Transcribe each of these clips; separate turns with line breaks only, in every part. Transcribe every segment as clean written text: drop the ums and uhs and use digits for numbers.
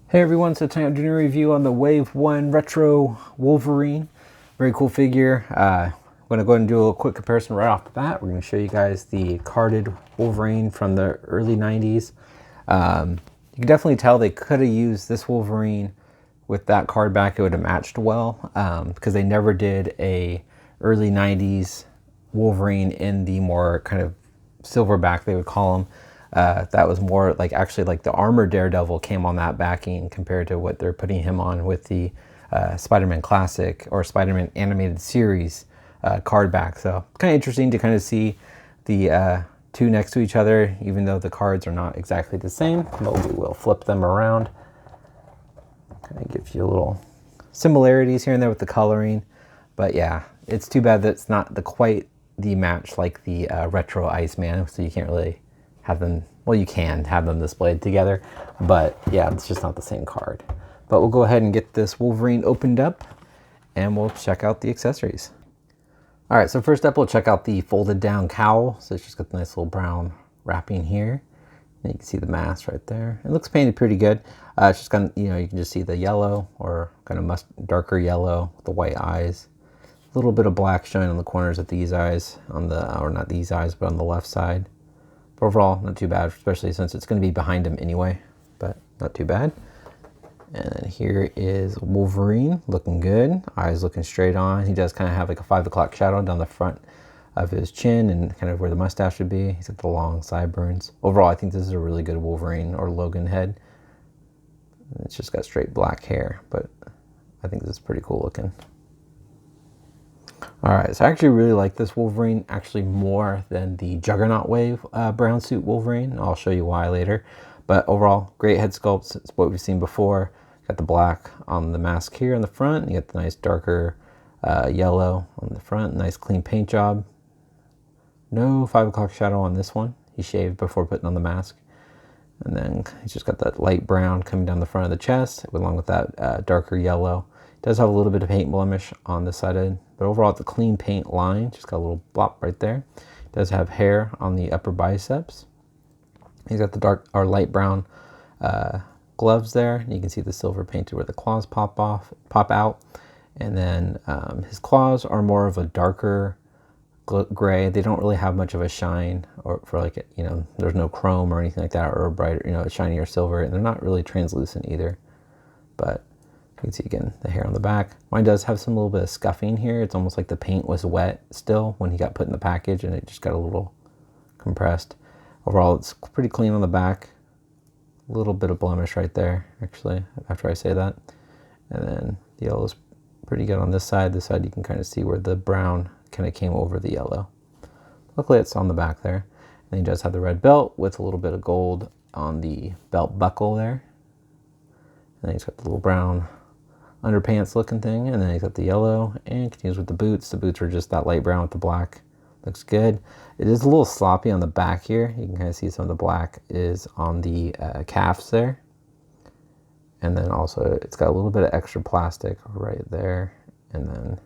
Hey everyone, so tonight I'm doing a review on the Wave 1 Retro Wolverine. Very cool figure. I'm going to go ahead and do a little quick comparison right off the bat. We're going to show you guys the carded Wolverine from the early 90s. You can definitely tell they could have used this Wolverine with that card back. It would have matched well because they never did a early 90s Wolverine in the more kind of silverback, they would call them. That was more like actually like the armored Daredevil came on that backing compared to what they're putting him on with the Spider-Man Classic or Spider-Man Animated Series card back. So kind of interesting to kind of see the two next to each other, even though the cards are not exactly the same. But we will flip them around. Kind of gives you a little similarities here and there with the coloring. But yeah, it's too bad that it's not quite the match like the Retro Iceman, so you can't really have them, well, you can have them displayed together, but yeah, it's just not the same card. But we'll go ahead and get this Wolverine opened up and we'll check out the accessories. All right, so first up, we'll check out the folded down cowl. So it's just got the nice little brown wrapping here. And you can see the mask right there. It looks painted pretty good. It's just kind of, you know, you can just see the yellow or kind of darker yellow with the white eyes. A little bit of black showing on the corners of these eyes, on the, or not these eyes, but on the left side. But overall, not too bad, especially since it's going to be behind him anyway, but not too bad. And then here is Wolverine, looking good. Eyes looking straight on. He does kind of have like a 5 o'clock shadow down the front of his chin and kind of where the mustache would be. He's got the long sideburns. Overall, I think this is a really good Wolverine or Logan head. It's just got straight black hair, but I think this is pretty cool looking. All right, so I actually really like this Wolverine actually more than the Juggernaut Wave brown suit Wolverine. I'll show you why later. But overall, great head sculpts. It's what we've seen before. Got the black on the mask here on the front. You got the nice darker yellow on the front. Nice clean paint job. No 5 o'clock shadow on this one. He shaved before putting on the mask. And then he's just got that light brown coming down the front of the chest along with that darker yellow. Does have a little bit of paint blemish on the side end, but overall it's a clean paint line. Just got a little blop right there. Does have hair on the upper biceps. He's got the dark or light brown gloves there. You can see the silver painted where the claws pop out. And then his claws are more of a darker gray. They don't really have much of a shine, or for like, you know, there's no chrome or anything like that, or a brighter, you know, shinier silver, and they're not really translucent either. But you can see again the hair on the back. Mine does have some little bit of scuffing here. It's almost like the paint was wet still when he got put in the package and it just got a little compressed. Overall, it's pretty clean on the back. A little bit of blemish right there, actually, after I say that. And then the yellow's pretty good on this side. This side you can kind of see where the brown kind of came over the yellow. Luckily it's on the back there. And he does have the red belt with a little bit of gold on the belt buckle there. And then he's got the little brown underpants looking thing, and then he's got the yellow and continues with the boots. The boots are just that light brown with the black. Looks good. It is a little sloppy on the back here. You can kind of see some of the black is on the calves there. And then also it's got a little bit of extra plastic right there. And then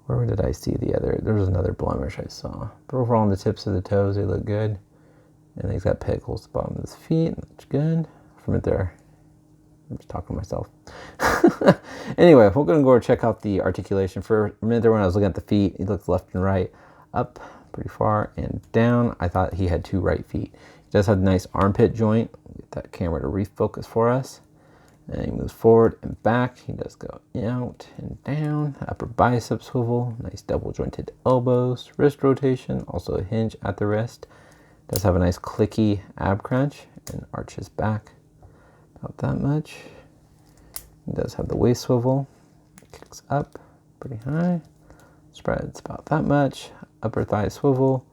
where did I see the other? There was another blemish I saw. But overall on the tips of the toes, they look good. And then he's got pickles at the bottom of his feet. Looks good. From it there. I'm just talking to myself. Anyway, we're going to go check out the articulation. For a minute there when I was looking at the feet, he looks left and right, up pretty far, and down. I thought he had 2 right feet. He does have a nice armpit joint. Get that camera to refocus for us. And he moves forward and back. He does go out and down. Upper bicep swivel. Nice double jointed elbows. Wrist rotation. Also a hinge at the wrist. Does have a nice clicky ab crunch and arches back. About that much. He does have the waist swivel. Kicks up pretty high. Spreads about that much. Upper thigh swivel.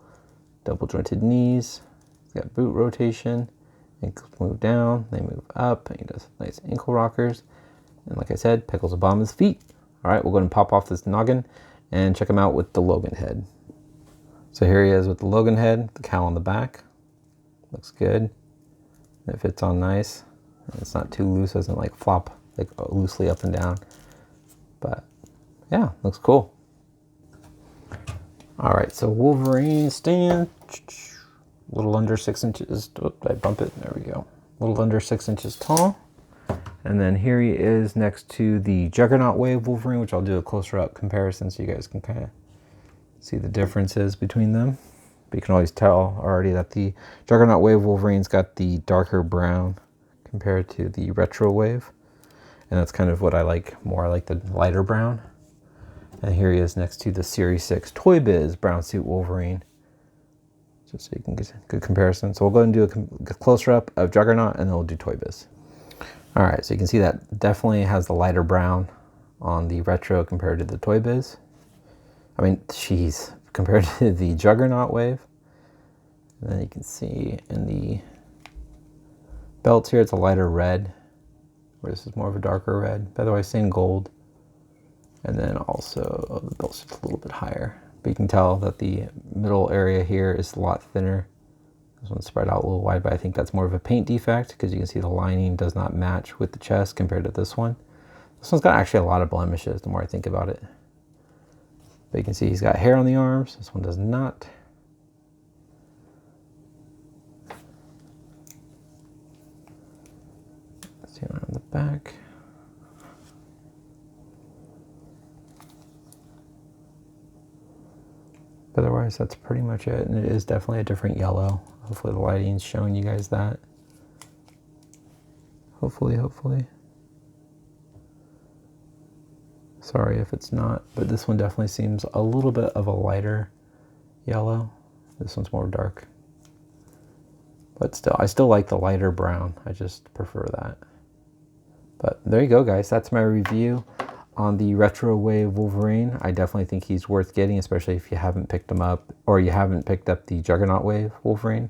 Double jointed knees. He's got boot rotation. Ankles move down. They move up. And he does nice ankle rockers. And like I said, pickles the bottom of his feet. All right, we'll go ahead and pop off this noggin and check him out with the Logan head. So here he is with the Logan head. The cowl on the back. Looks good. It fits on nice. It's not too loose, doesn't like flop like loosely up and down. But yeah, looks cool. All right, so Wolverine stand, a little under 6 inches. Oh, did I bump it? There we go. A little under 6 inches tall. And then here he is next to the Juggernaut Wave Wolverine, which I'll do a closer up comparison so you guys can kind of see the differences between them. But you can always tell already that the Juggernaut Wave Wolverine's got the darker brown compared to the Retro Wave. And that's kind of what I like more. I like the lighter brown. And here he is next to the Series 6 Toy Biz Brown Suit Wolverine. Just so you can get a good comparison. So we'll go ahead and do a closer up of Juggernaut, and then we'll do Toy Biz. All right, so you can see that definitely has the lighter brown on the Retro compared to the Toy Biz. I mean, geez, compared to the Juggernaut Wave. And then you can see in the belts here, it's a lighter red, where this is more of a darker red. By the way, same gold. And then also the belt's just a little bit higher. But you can tell that the middle area here is a lot thinner. This one's spread out a little wide, but I think that's more of a paint defect because you can see the lining does not match with the chest compared to this one. This one's got actually a lot of blemishes the more I think about it. But you can see he's got hair on the arms. This one does not. Let's see around the back. But otherwise, that's pretty much it. And it is definitely a different yellow. Hopefully the lighting's showing you guys that. Hopefully. Sorry if it's not, but this one definitely seems a little bit of a lighter yellow. This one's more dark. But still, I still like the lighter brown. I just prefer that. But there you go, guys. That's my review on the Retro Wave Wolverine. I definitely think he's worth getting, especially if you haven't picked him up, or you haven't picked up the Juggernaut Wave Wolverine,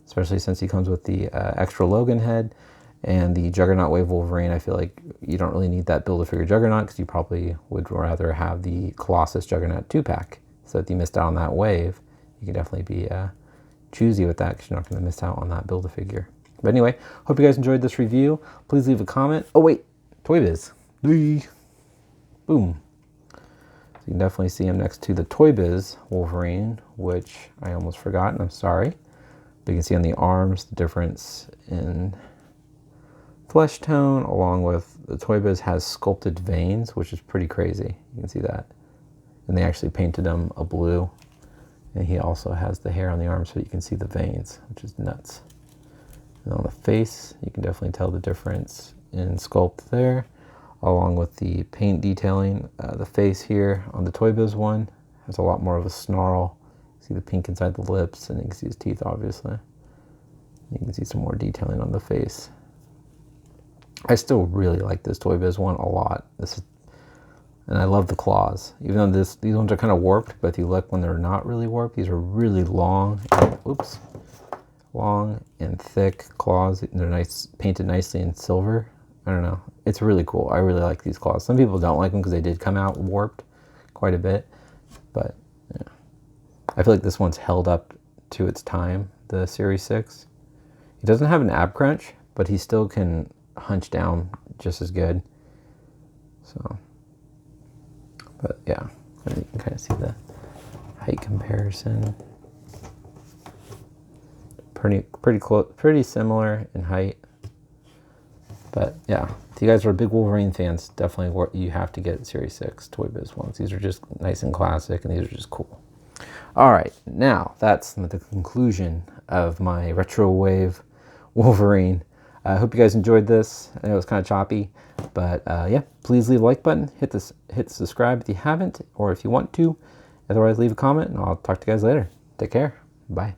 especially since he comes with the extra Logan head. And the Juggernaut Wave Wolverine, I feel like you don't really need that Build-A-Figure Juggernaut because you probably would rather have the Colossus Juggernaut 2-pack. So if you missed out on that wave, you can definitely be choosy with that because you're not going to miss out on that Build-A-Figure. But anyway, hope you guys enjoyed this review. Please leave a comment. Oh wait, Toy Biz. Boom. So you can definitely see him next to the Toy Biz Wolverine, which I almost forgot, and I'm sorry. But you can see on the arms the difference in flesh tone, along with the Toy Biz has sculpted veins, which is pretty crazy. You can see that. And they actually painted him a blue. And he also has the hair on the arm so you can see the veins, which is nuts. And on the face, you can definitely tell the difference in sculpt there, along with the paint detailing. The face here on the Toy Biz one has a lot more of a snarl. You see the pink inside the lips, and you can see his teeth, obviously. You can see some more detailing on the face. I still really like this Toy Biz one a lot. And I love the claws. Even though these ones are kind of warped, but if you look when they're not really warped, these are really long. Long and thick claws. They're nice, painted nicely in silver. I don't know. It's really cool. I really like these claws. Some people don't like them because they did come out warped quite a bit. But yeah. I feel like this one's held up to its time, the Series 6. He doesn't have an ab crunch, but he still can hunch down just as good. So, but yeah, you can kind of see the height comparison. Pretty close, pretty similar in height. But yeah, if you guys are big Wolverine fans, definitely you have to get Series 6 Toy Biz ones. These are just nice and classic, and these are just cool. All right, now that's the conclusion of my Retro Wave Wolverine. I hope you guys enjoyed this. I know it was kind of choppy, but yeah, please leave a like button, hit subscribe if you haven't, or if you want to. Otherwise, leave a comment, and I'll talk to you guys later. Take care. Bye.